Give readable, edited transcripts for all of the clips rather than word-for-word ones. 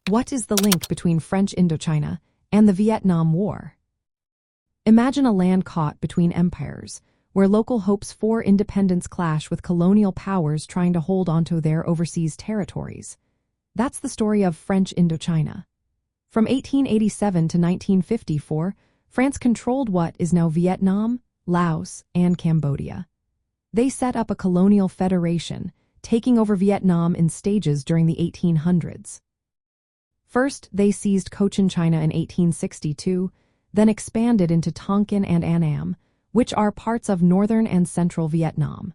What is the link between French Indochina and the Vietnam War? Imagine a land caught between empires, where local hopes for independence clash with colonial powers trying to hold onto their overseas territories. That's the story of French Indochina. From 1887 to 1954, France controlled what is now Vietnam, Laos, and Cambodia. They set up a colonial federation, taking over Vietnam in stages during the 1800s. First, they seized Cochinchina in 1862, then expanded into Tonkin and Annam, which are parts of northern and central Vietnam.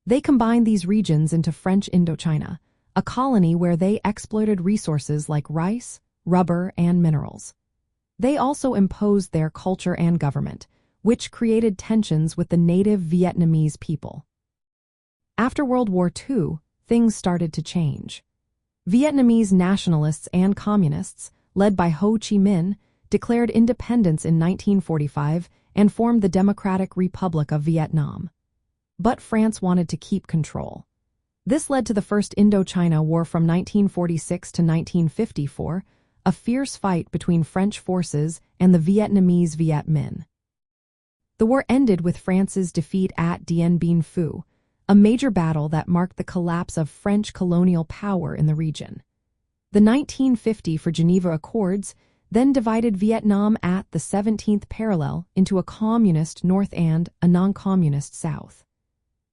They combined these regions into French Indochina, a colony where they exploited resources like rice, rubber, and minerals. They also imposed their culture and government, which created tensions with the native Vietnamese people. After World War II, things started to change. Vietnamese nationalists and communists, led by Ho Chi Minh, declared independence in 1945 and formed the Democratic Republic of Vietnam. But France wanted to keep control. This led to the First Indochina War from 1946 to 1954, a fierce fight between French forces and the Vietnamese Viet Minh. The war ended with France's defeat at Dien Bien Phu, a major battle that marked the collapse of French colonial power in the region. The 1950 Geneva Accords then divided Vietnam at the 17th parallel into a communist north and a non-communist south.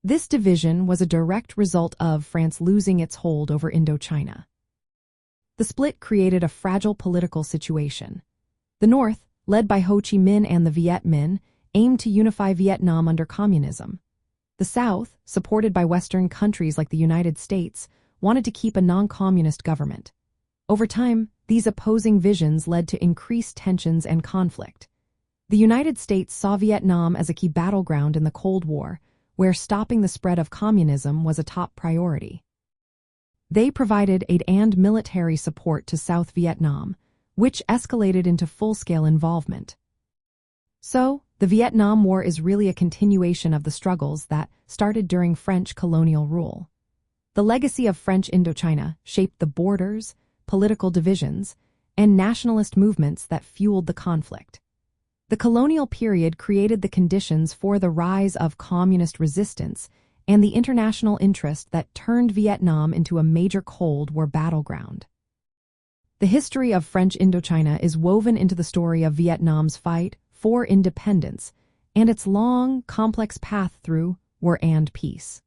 This division was a direct result of France losing its hold over Indochina. The split created a fragile political situation. The North, led by Ho Chi Minh and the Viet Minh, aimed to unify Vietnam under communism. The South, supported by Western countries like the United States, wanted to keep a non-communist government. Over time, these opposing visions led to increased tensions and conflict. The United States saw Vietnam as a key battleground in the Cold War, where stopping the spread of communism was a top priority. They provided aid and military support to South Vietnam, which escalated into full-scale involvement. So, the Vietnam War is really a continuation of the struggles that started during French colonial rule. The legacy of French Indochina shaped the borders, political divisions, and nationalist movements that fueled the conflict. The colonial period created the conditions for the rise of communist resistance and the international interest that turned Vietnam into a major Cold War battleground. The history of French Indochina is woven into the story of Vietnam's fight for independence and its long, complex path through war and peace.